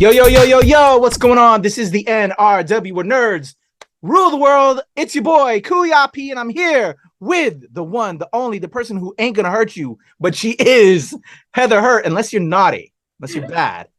Yo, yo, yo, yo, yo, what's going on? This is the NRW, where nerds rule the world. It's your boy, Kuyapi, and I'm here with the one, the only, the person who ain't gonna hurt you, but she is Heather Hurt, unless you're naughty, unless you're bad,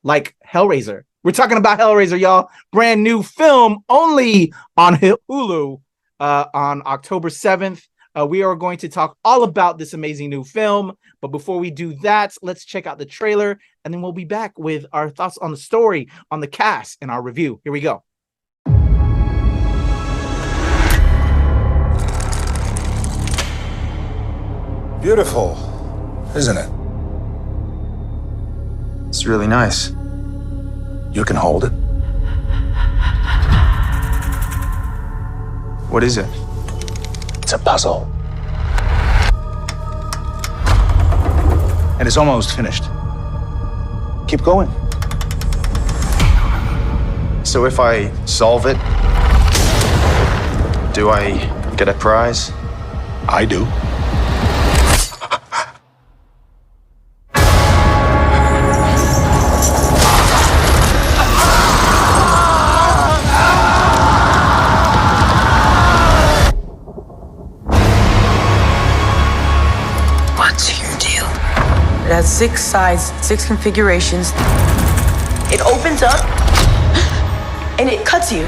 like Hellraiser. We're talking about Hellraiser, y'all. Brand new film only on Hulu on October 7th. We are going to talk all about this amazing new film. But before we do that, let's check out the trailer, and then we'll be back with our thoughts on the story, on the cast, and our review. Here we go. Beautiful, isn't it? It's really nice. You can hold it. What is it? It's a puzzle. And it's almost finished. Keep going. So if I solve it, do I get a prize? I do. It has 6 sides, 6 configurations. It opens up and it cuts you.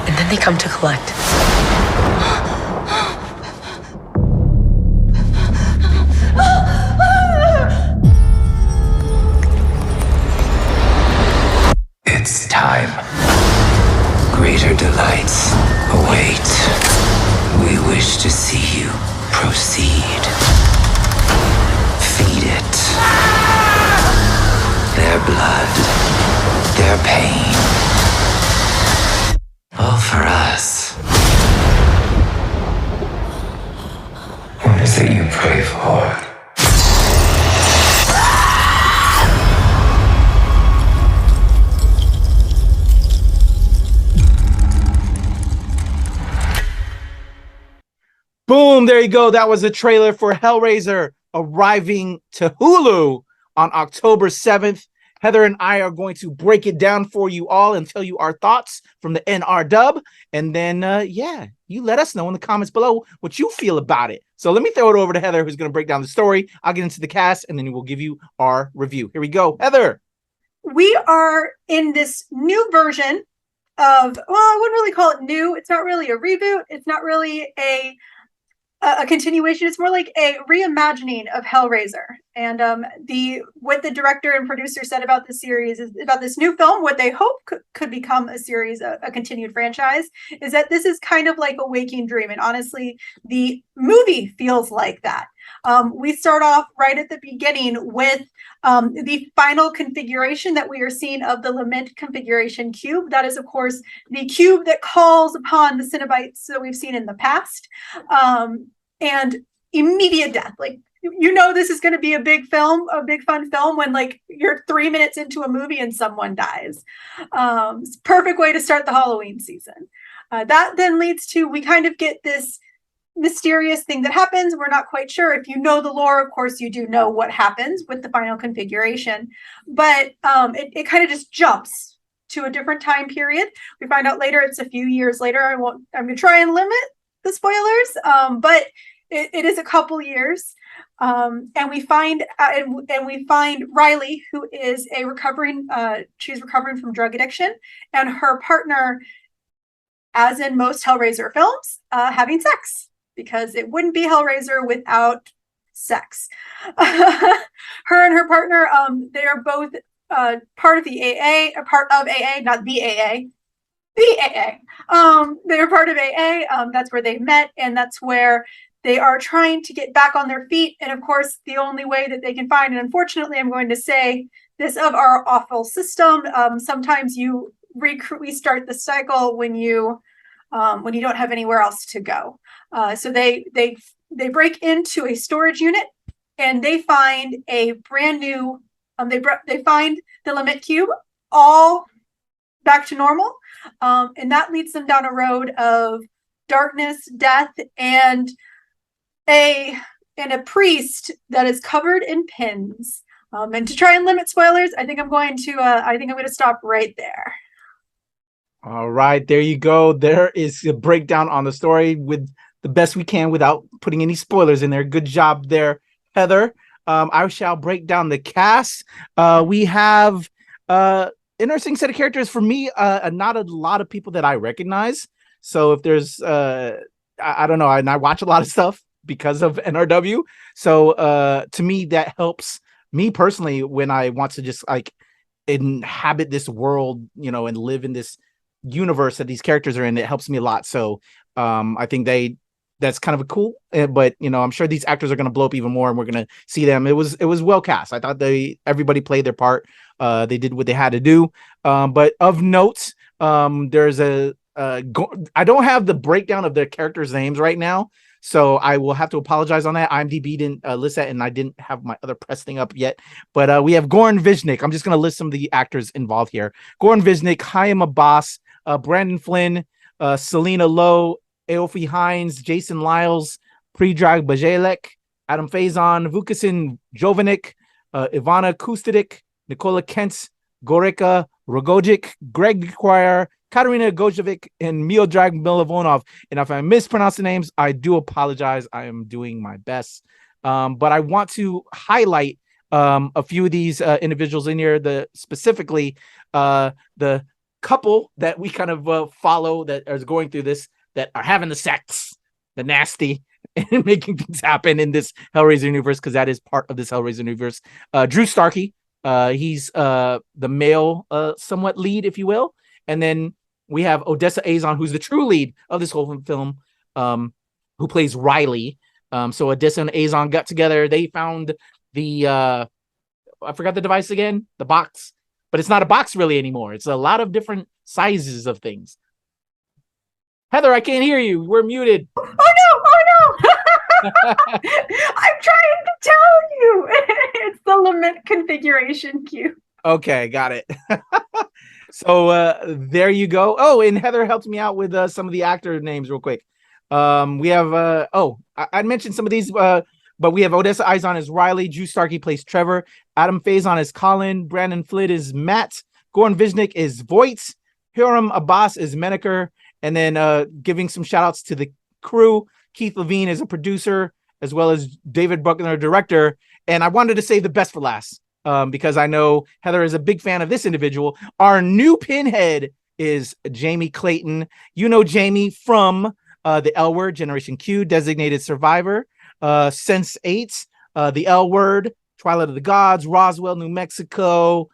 And then they come to collect. It's time. Greater delights await. We wish to see you proceed. Feed it. Their blood, their pain. All for us. What is it you pray for? Boom, there you go. That was a trailer for Hellraiser arriving to Hulu on October 7th. Heather and I are going to break it down for you all and tell you our thoughts from the NRW. And then, you let us know in the comments below what you feel about it. So let me throw it over to Heather, who's going to break down the story. I'll get into the cast, and then we'll give you our review. Here we go. Heather. We are in this new version of, well, I wouldn't really call it new. It's not really a reboot. It's not really a continuation. It's more like a reimagining of Hellraiser. And what the director and producer said about the series is about this new film, what they hope could become a series, a continued franchise, is that this is kind of like a waking dream. And honestly, the movie feels like that. We start off right at the beginning with the final configuration that we are seeing of the Lament configuration cube. That is, of course, the cube that calls upon the Cenobites that we've seen in the past. And immediate death. Like, you know, this is going to be a big film, a big fun film when like you're 3 minutes into a movie and someone dies. It's a perfect way to start the Halloween season. That then leads to, we kind of get this mysterious thing that happens. We're not quite sure. If you know the lore, of course, you do know what happens with the final configuration. But it kind of just jumps to a different time period. We find out later it's a few years later. I'm going to try and limit the spoilers, but it is a couple years, and we find Riley, who is she's recovering from drug addiction, and her partner, as in most Hellraiser films, having sex, because it wouldn't be Hellraiser without sex. Her and her partner, they are both part of the AA, a part of AA, not the AA. The AA. They're part of AA. That's where they met, and that's where they are trying to get back on their feet. And of course, the only way that they can find, and unfortunately, I'm going to say this of our awful system, sometimes you restart the cycle when you don't have anywhere else to go. So they break into a storage unit, and they find a brand new. They find the Lament cube, all back to normal. And that leads them down a road of darkness, death, and a priest that is covered in pins And to try and limit spoilers, I think I'm going to stop right there. All right, there you go. There is a breakdown on the story with the best we can without putting any spoilers in there. Good job there, Heather. I shall break down the cast. We have interesting set of characters for me. Not a lot of people that I recognize. So if there's, I don't know, and I watch a lot of stuff because of NRW. So to me, that helps me personally when I want to just like inhabit this world, and live in this universe that these characters are in. It helps me a lot. So I think that's kind of a cool, but I'm sure these actors are going to blow up even more and we're going to see them. It was well cast. I thought everybody played their part. They did what they had to do. But of note, there's I don't have the breakdown of their characters' names right now, so I will have to apologize on that. IMDb didn't list that, and I didn't have my other press thing up yet. But we have Goran Viznik. I'm just going to list some of the actors involved here. Goran Viznik, Chaim Abbas, Brandon Flynn, Selena Lowe, Aofi Hines, Jason Lyles, Predrag Bajelek, Adam Faison, Vukasin Jovanik, Ivana Kustidik, Nicola Kentz, Gorika Rogojic, Greg Dwyer, Katerina Gojovic, and Miodrag Milovonov. And if I mispronounce the names, I do apologize. I am doing my best. But I want to highlight a few of these individuals in here, specifically the couple that we kind of follow that are going through this, that are having the sex, the nasty, and making things happen in this Hellraiser universe, because that is part of this Hellraiser universe. Drew Starkey, he's the male somewhat lead, if you will. And then we have Odessa Azion, who's the true lead of this whole film, who plays Riley. So Odessa and Azion got together. They found the, I forgot the device again, the box. But it's not a box really anymore. It's a lot of different sizes of things. Heather, I can't hear you. We're muted. Oh no! I'm trying to tell you. It's the lament configuration cue. Okay, got it. So there you go. Oh, and Heather helped me out with some of the actor names real quick. We have I mentioned some of these, but we have Odessa Azion as Riley, Drew Starkey plays Trevor, Adam Faison is Colin, Brandon Flynn is Matt, Goran Viznik is Voight, Hiram Abbas is Menaker, and then giving some shout outs to the crew. Keith Levine is a producer, as well as David Buckner, director. And I wanted to save the best for last, because I know Heather is a big fan of this individual. Our new Pinhead is Jamie Clayton. You know Jamie from the L Word, Generation Q, Designated Survivor, Sense 8, the L Word, Twilight of the Gods, Roswell, New Mexico.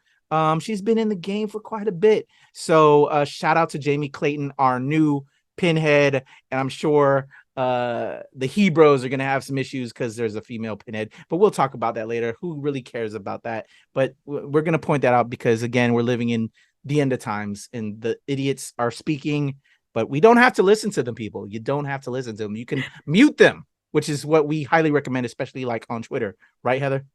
She's been in the game for quite a bit. So shout out to Jamie Clayton, our new Pinhead. And I'm sure the Hebrews are going to have some issues because there's a female Pinhead. But we'll talk about that later. Who really cares about that? But we're going to point that out because, again, we're living in the end of times and the idiots are speaking. But we don't have to listen to them, people. You don't have to listen to them. You can mute them, which is what we highly recommend, especially like on Twitter. Right, Heather?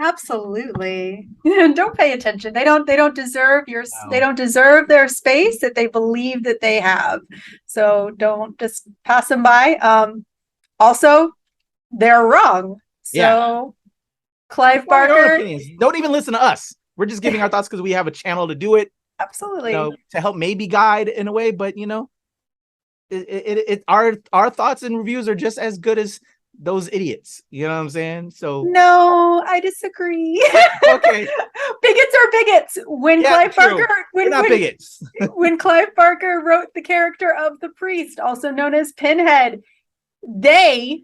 Absolutely. Don't pay attention. They don't deserve they don't deserve their space that they believe that they have. So don't just pass them by. Also, they're wrong. So Clive Barker, don't even listen to us. We're just giving our thoughts because we have a channel to do it. Absolutely. To help maybe guide in a way, but our thoughts and reviews are just as good as those idiots. You know what I'm saying? So no, I disagree. Okay. Bigots are bigots. When Clive Barker, bigots. When Clive Barker wrote the character of the priest, also known as Pinhead, they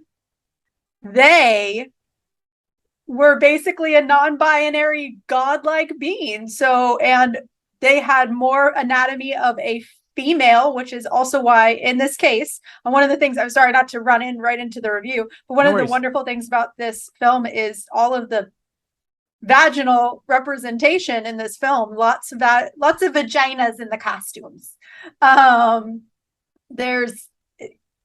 were basically a non-binary godlike being. So, and they had more anatomy of a female, which is also why in this case, and one of the things, I'm sorry not to run right into the review, but one of the wonderful things about this film is all of the vaginal representation in this film. Lots of vaginas in the costumes. There's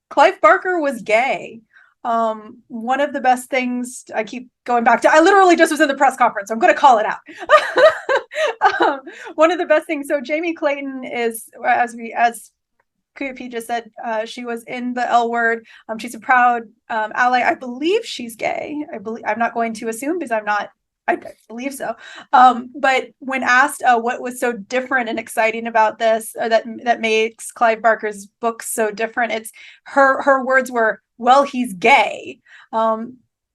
Clive Barker was gay. One of the best things I keep going back to, I literally just was in the press conference, so I'm going to call it out. One of the best things, so Jamie Clayton is, as QP just said, she was in the L Word. She's a proud ally. I believe she's gay. I'm not going to assume because I'm not I believe so. But when asked what was so different and exciting about this, or that makes Clive Barker's books so different, it's her words were, "Well, he's gay."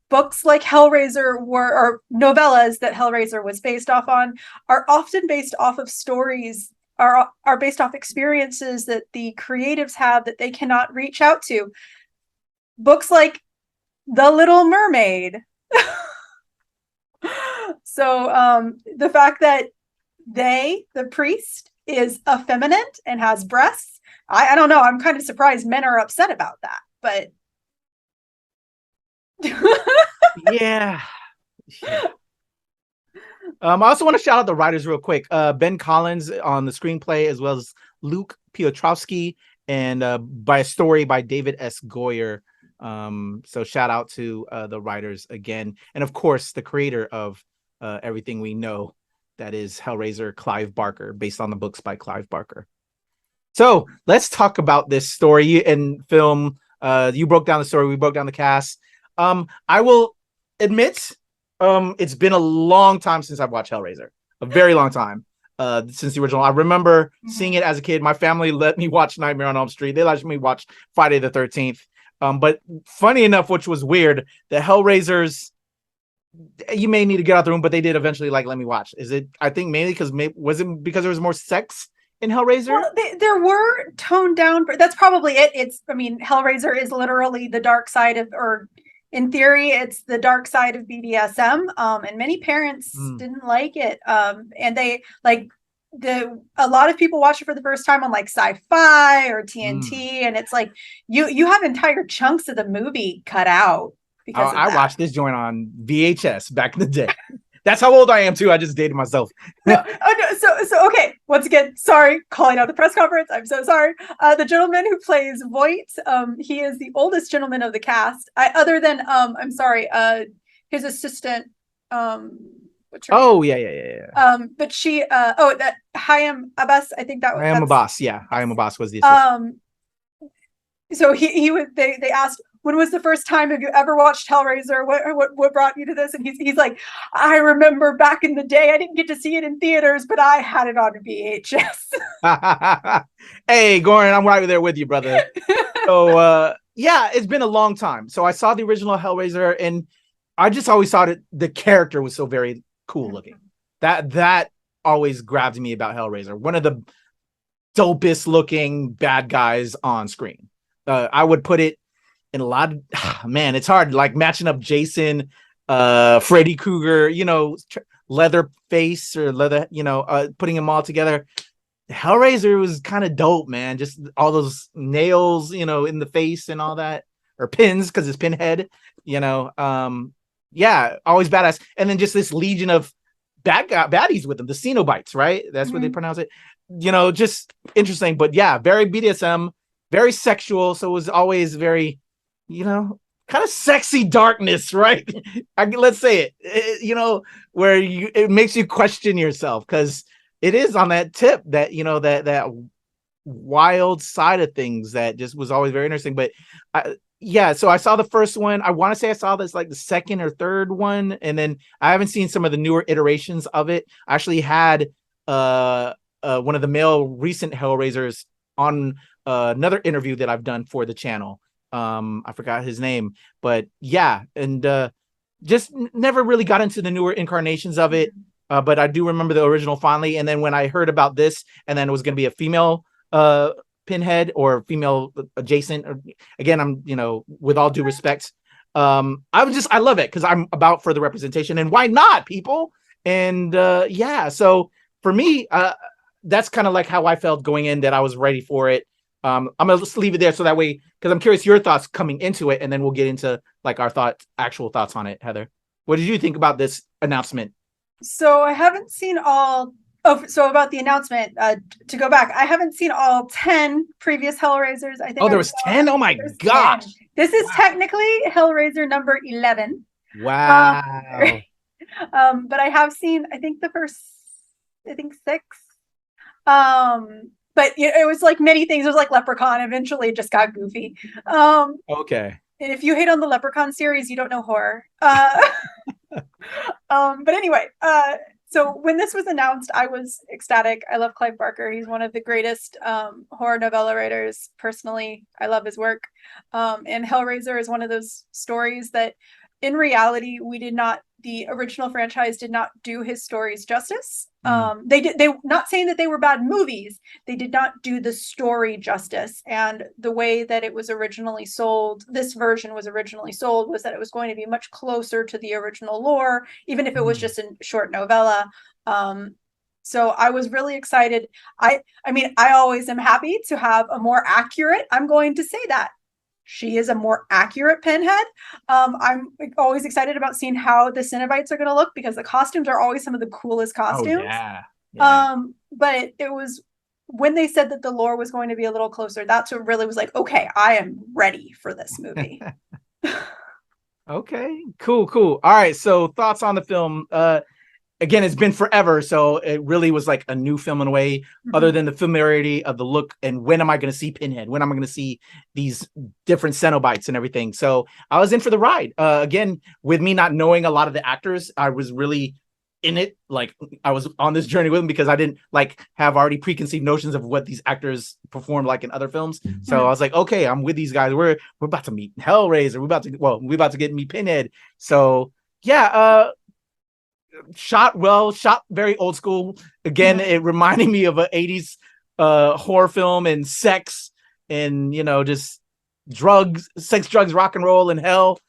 Books like Hellraiser or novellas that Hellraiser was based off on, are often based off of stories, are based off experiences that the creatives have that they cannot reach out to. Books like The Little Mermaid. So the fact that the priest, is effeminate and has breasts, I don't know. I'm kind of surprised men are upset about that, but Yeah. I also want to shout out the writers real quick. Ben Collins on the screenplay, as well as Luke Piotrowski, and by a story by David S. Goyer. So shout out to the writers again, and of course the creator of everything we know, that is Hellraiser, Clive Barker, based on the books by Clive Barker. So let's talk about this story and film. You broke down the story, we broke down the cast. I will admit, it's been a long time since I've watched Hellraiser, a very long time. Since the original. I remember seeing it as a kid. My family let me watch Nightmare on Elm Street. They let me watch Friday the 13th. But funny enough, which was weird, the Hellraisers, you may need to get out the room, but they did eventually let me watch. Is it? I think mainly was it because there was more sex in Hellraiser? Well, there were toned down, but that's probably it. Hellraiser is literally the dark side of, or in theory, it's the dark side of BDSM. And many parents didn't like it. And they a lot of people watch it for the first time on like Sci-Fi or TNT, and it's like you have entire chunks of the movie cut out because I watched this joint on VHS back in the day. That's how old I am too. I just dated myself. No. So okay. Once again, sorry, calling out the press conference. I'm so sorry. The gentleman who plays Voight, he is the oldest gentleman of the cast. Other than I'm sorry, his assistant. Oh yeah. But she. That Hayam Abbas. I think that was Hayam Abbas. Yeah, Hayam Abbas was the assistant. So he was. They asked, when was the first time have you ever watched Hellraiser? What brought you to this? And he's like, I remember back in the day, I didn't get to see it in theaters, but I had it on VHS. Hey, Goran, I'm right there with you, brother. So yeah, it's been a long time. So I saw the original Hellraiser, and I just always thought the character was so very cool looking. That always grabbed me about Hellraiser. One of the dopest looking bad guys on screen. I would put it in a lot of, man, it's hard, like matching up Jason, Freddy Krueger, leather face or leather, putting them all together. Hellraiser was kind of dope, man. Just all those nails, in the face and all that, or pins, because it's Pinhead, yeah, always badass. And then just this legion of baddies with them, the Cenobites, right? That's what they pronounce it. Just interesting, but yeah, very BDSM, very sexual. So it was always very, kind of sexy darkness, right? Let's say it, where it makes you question yourself, because it is on that tip that, that wild side of things that just was always very interesting. But so I saw the first one. I want to say I saw this like the second or third one, and then I haven't seen some of the newer iterations of it. I actually had one of the male recent Hellraisers on another interview that I've done for the channel. I forgot his name, but yeah, and just never really got into the newer incarnations of it. But I do remember the original fondly. And then when I heard about this, and then it was going to be a female Pinhead or female adjacent, again, I'm, with all due respect, I love it because I'm about further representation, and why not, people? And so for me, that's kind of like how I felt going in, that I was ready for it. I'm gonna just leave it there so that way, because I'm curious your thoughts coming into it, and then we'll get into like our actual thoughts on it. Heather, what did you think about this announcement? So I haven't seen all. So about the announcement, to go back, I haven't seen all 10 previous Hellraisers. I think. There was 10. Oh my gosh! 10. This is technically Hellraiser number 11. Wow. But I have seen, I think, the first, 6. But it was like many things. It was like Leprechaun. Eventually, it just got goofy. Okay. And if you hate on the Leprechaun series, you don't know horror. But anyway, so when this was announced, I was ecstatic. I love Clive Barker. He's one of the greatest horror novella writers. Personally, I love his work. And Hellraiser is one of those stories that, in reality, the original franchise did not do his stories justice. They not saying that they were bad movies. They did not do the story justice. And the way that it was originally sold, this version was originally sold, was that it was going to be much closer to the original lore, even if it was just a short novella. So I was really excited. I mean, I always am happy to have a more accurate, I'm going to say that, she is a more accurate Pinhead. I'm always excited about seeing how the Cenobites are going to look, because the costumes are always some of the coolest costumes. Oh, yeah. But it was when they said that the lore was going to be a little closer, that's what really was like, okay, I am ready for this movie. Okay, cool. All right, so thoughts on the film. Again, it's been forever, so it really was like a new film in a way, other than the familiarity of the look and when am I going to see Pinhead? When am I going to see these different Cenobites and everything? So I was in for the ride. Again, with me not knowing a lot of the actors, I was really in it. Like, I was on this journey with them because I didn't like have already preconceived notions of what these actors perform like in other films. So I was like, okay, I'm with these guys. We're about to meet Hellraiser. We're about to get meet Pinhead. So yeah, shot very old school. Again, it reminded me of an 80s horror film, and sex and just sex, drugs, rock and roll, and hell.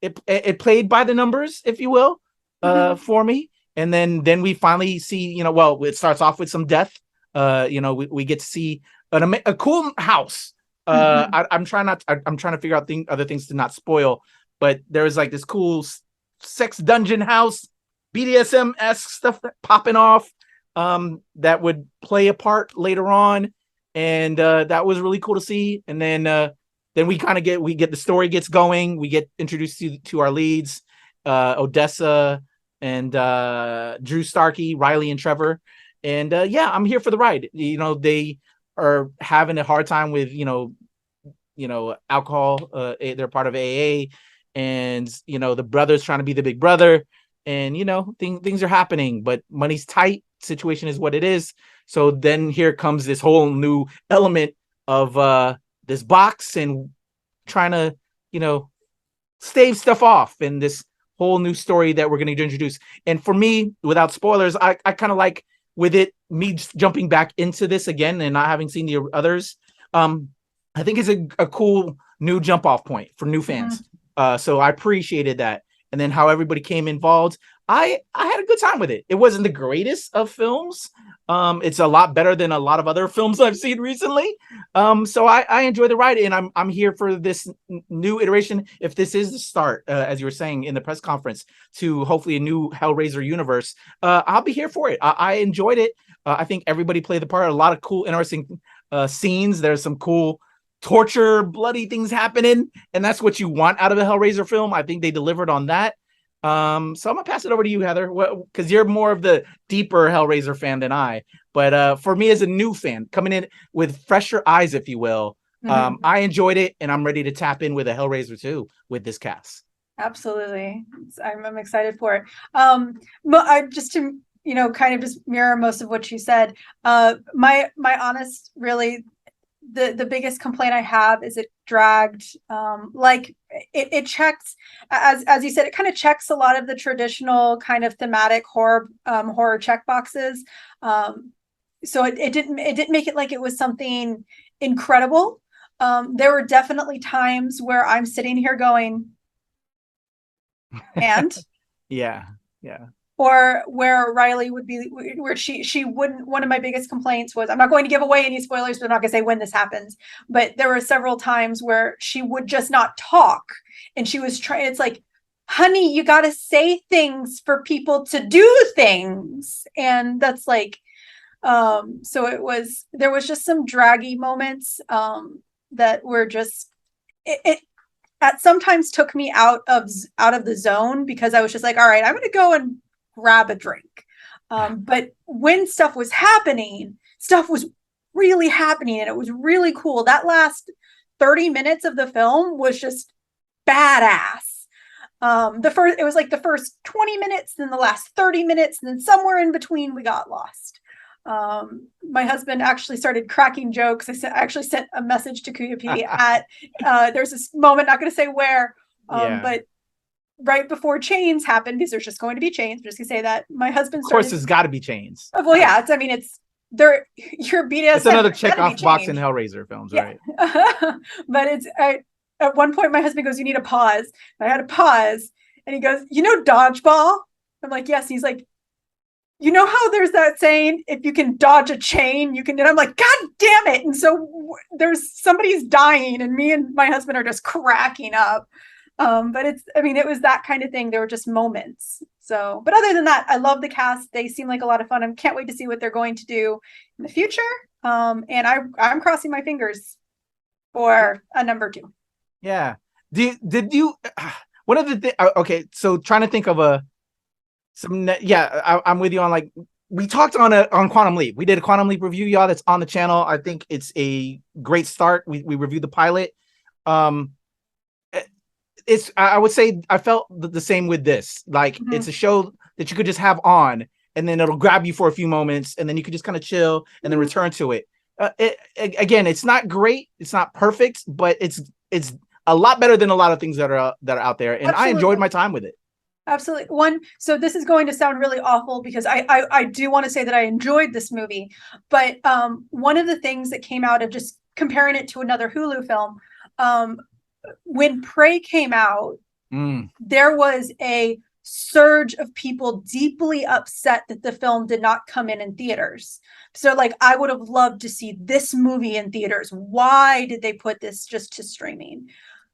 It played by the numbers, if you will, for me. And then we finally see, it starts off with some death. We get to see a cool house. I'm trying to figure out other things to not spoil, but there was like this cool sex dungeon house, BDSM-esque stuff popping off that would play a part later on, and that was really cool to see. And then we kind of get the story gets going. We get introduced to our leads, Odessa and Drew Starkey, Riley and Trevor, and I'm here for the ride. They are having a hard time with alcohol. They're part of AA. And the brother's trying to be the big brother, and things are happening, but money's tight. Situation is what it is. So then here comes this whole new element of this box and trying to stave stuff off, and this whole new story that we're going to introduce. And for me, without spoilers, I kind of like with it me jumping back into this again and not having seen the others. I think it's a cool new jump off point for new fans. So I appreciated that. And then how everybody came involved. I had a good time with it. It wasn't the greatest of films. It's a lot better than a lot of other films I've seen recently. So I enjoy the ride, and I'm here for this new iteration. If this is the start, as you were saying in the press conference, to hopefully a new Hellraiser universe, I'll be here for it. I enjoyed it. I think everybody played the part. A lot of cool, interesting scenes. There's some cool torture, bloody things happening, and that's what you want out of a Hellraiser film. I think they delivered on that. So I'm gonna pass it over to you, Heather, because you're more of the deeper Hellraiser fan than I. But for me, as a new fan coming in with fresher eyes, if you will, I enjoyed it, and I'm ready to tap in with a Hellraiser 2 with this cast. Absolutely, I'm excited for it. But just to kind of just mirror most of what you said. My honest, really, the biggest complaint I have is it dragged. Like it checks, as you said, it kind of checks a lot of the traditional kind of thematic horror check boxes. So it didn't make it like it was something incredible. There were definitely times where I'm sitting here going, and yeah. Or where Riley would be, where she wouldn't. One of my biggest complaints was, I'm not going to give away any spoilers, but I'm not going to say when this happens. But there were several times where she would just not talk, and she was trying. It's like, honey, you got to say things for people to do things, and that's like. So there was just some draggy moments that were just it at sometimes took me out of the zone, because I was just like, all right, I'm going to go and grab a drink. But when stuff was really happening, and it was really cool. That last 30 minutes of the film was just badass. It was like the first 20 minutes, then the last 30 minutes, and then somewhere in between we got lost. My husband actually started cracking jokes. I actually sent a message to Kuya P at there's this moment, not going to say where, but right before chains happened, because there's just going to be chains. I'm just gonna say that my husband started. Of course, there's got to be chains. Well, yeah, it's there. Your BDSM. It's another check off box in Hellraiser films, right? But at one point, my husband goes, "You need a pause." And I had a pause, and he goes, "You know, dodgeball." I'm like, "Yes." And he's like, "You know how there's that saying, if you can dodge a chain, you can." And I'm like, "God damn it!" And so somebody's dying, and me and my husband are just cracking up. But it was that kind of thing. There were just moments. So, but other than that, I love the cast. They seem like a lot of fun. I can't wait to see what they're going to do in the future. And I'm crossing my fingers for a number 2. Yeah. Did you? One of the things. Okay, so trying to think of I'm with you on, like, we talked on Quantum Leap. We did a Quantum Leap review, y'all. That's on the channel. I think it's a great start. We reviewed the pilot. I would say I felt the same with this. Like, it's a show that you could just have on, and then it'll grab you for a few moments, and then you could just kind of chill and then return to it. Again, it's not great, it's not perfect, but it's a lot better than a lot of things that are out there, and I enjoyed my time with it. Absolutely. So this is going to sound really awful, because I do want to say that I enjoyed this movie, but one of the things that came out of just comparing it to another Hulu film, when Prey came out, there was a surge of people deeply upset that the film did not come in theaters. So, like, I would have loved to see this movie in theaters. Why did they put this just to streaming?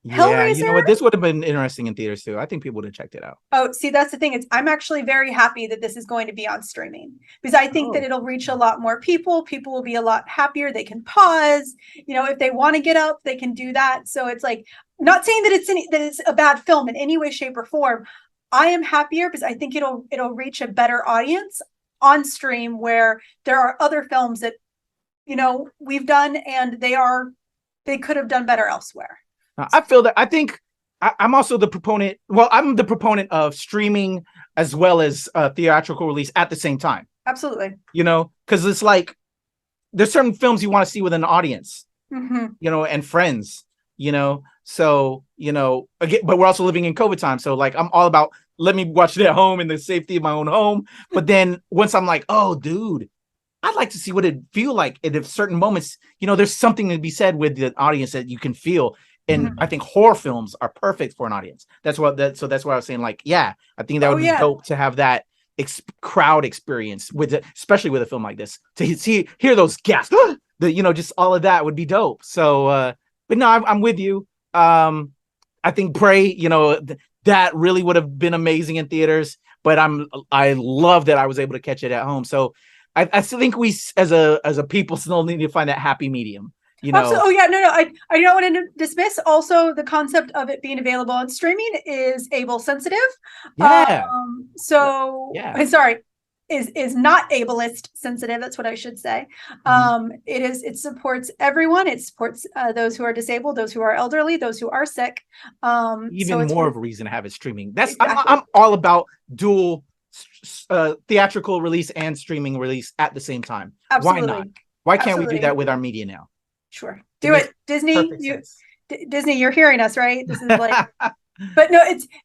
Yeah, Hellraiser, you know what? This would have been interesting in theaters too. I think people would have checked it out. Oh, see, that's the thing. I'm actually very happy that this is going to be on streaming, because I think that it'll reach a lot more people. People will be a lot happier. They can pause. If they want to get up, they can do that. So it's like, not saying that it's a bad film in any way, shape, or form. I am happier because I think it'll reach a better audience on stream, where there are other films that we've done, and they could have done better elsewhere. I feel that. I think I'm also the proponent. Well, I'm the proponent of streaming as well as theatrical release at the same time. Absolutely. Because it's like, there's certain films you want to see with an audience, and friends, So, again, but we're also living in COVID time. So, like, I'm all about, let me watch it at home in the safety of my own home. But then once I'm like, oh, dude, I'd like to see what it'd feel like at certain moments. There's something to be said with the audience that you can feel. And I think horror films are perfect for an audience. That's why I was saying, like, yeah, I think that would be dope to have that crowd experience especially with a film like this, to hear those gasps, just all of that would be dope. So, but no, I'm with you. I think Prey, that really would have been amazing in theaters, but I love that I was able to catch it at home. So I still think we, as a people, still need to find that happy medium. Oh yeah, no, I don't want to dismiss also the concept of it being available on streaming is able sensitive. Yeah. Sorry, is not ableist sensitive. That's what I should say. It supports everyone. It supports those who are disabled, those who are elderly, those who are sick. Even more of a reason to have it streaming. I'm all about dual theatrical release and streaming release at the same time. Absolutely. Why not? Why can't we do that with our media now? Sure. Do it. Disney, Disney, you're hearing us, right? This is like, but no,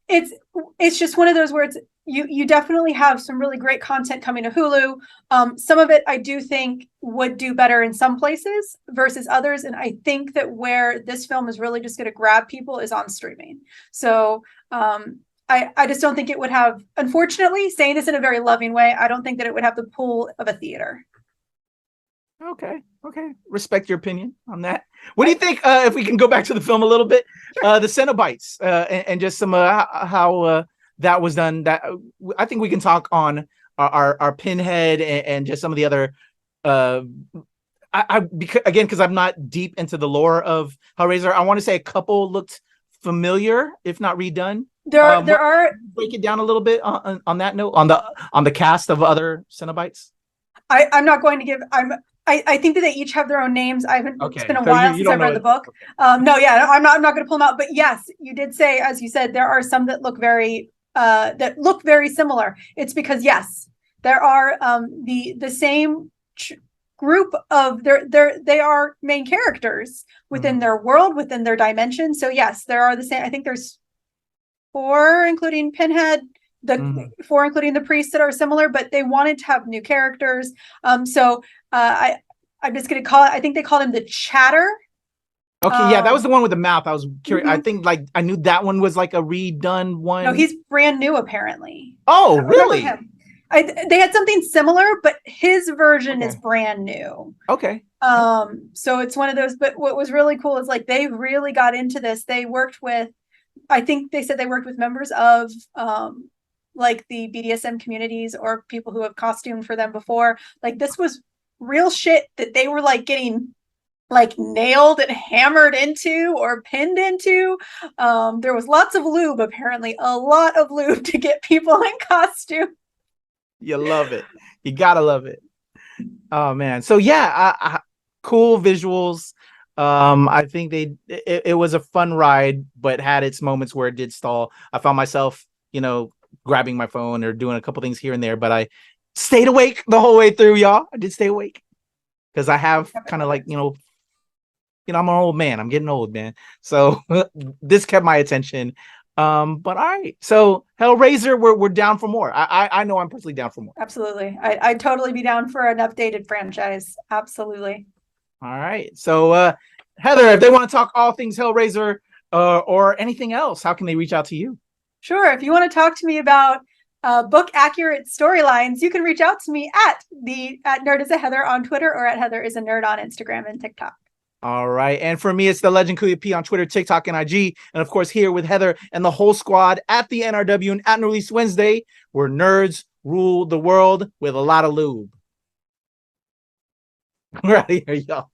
it's just one of those words. You definitely have some really great content coming to Hulu. Some of it I do think would do better in some places versus others. And I think that where this film is really just going to grab people is on streaming. So I just don't think it would have, unfortunately, saying this in a very loving way, I don't think that it would have the pull of a theater. Okay. Respect your opinion on that. What do you think, if we can go back to the film a little bit, the Cenobites, and just some how that was done? That I think we can talk on our Pinhead and just some of the other. Because I'm not deep into the lore of Hellraiser, I want to say a couple looked familiar, if not redone. There are break it down a little bit on that note on the cast of other Cenobites. I'm not going to give. I think that they each have their own names. I haven't. Okay, It's been a so while you since don't I've know read the it. book. Okay. No, yeah, I'm not going to pull them out. But yes, you did say, as you said, there are some that look very similar. It's because yes, there are the same group of they are main characters within their world, within their dimension. So yes, there are the same. I think there's 4, including Pinhead. The 4, including the priests, that are similar, but they wanted to have new characters. I'm just gonna call it. I think they called him the Chatter. Okay, yeah, that was the one with the mouth. I was curious. I Mhm. think like I knew that one was like a redone one. No, he's brand new apparently. Oh, I remember really? him. They had something similar, but his version is Okay. brand new. Okay. So it's one of those. But what was really cool is like they really got into this. They worked with. I think they said they worked with members of like the BDSM communities or people who have costumed for them before. Like this was real shit that they were like getting like nailed and hammered into or pinned into. There was lots of lube, apparently, a lot of lube to get people in costume. You love it. You gotta love it. Oh man. So yeah, cool visuals. I think it was a fun ride, but had its moments where it did stall. I found myself, grabbing my phone or doing a couple things here and there, but I stayed awake the whole way through, y'all. I did stay awake because I have kind of like, I'm an old man. I'm getting old, man. So this kept my attention. But all right. So Hellraiser, we're down for more. I know I'm personally down for more. Absolutely. I'd totally be down for an updated franchise. Absolutely. All right. So Heather, if they want to talk all things Hellraiser or anything else, how can they reach out to you? Sure. If you want to talk to me about book accurate storylines, you can reach out to me at Nerd is a Heather on Twitter or at Heather is a Nerd on Instagram and TikTok. All right. And for me, it's the Legend Kuya P on Twitter, TikTok, and IG. And of course, here with Heather and the whole squad at the NRW and at Release Wednesday, where nerds rule the world with a lot of lube. We're out of here, y'all.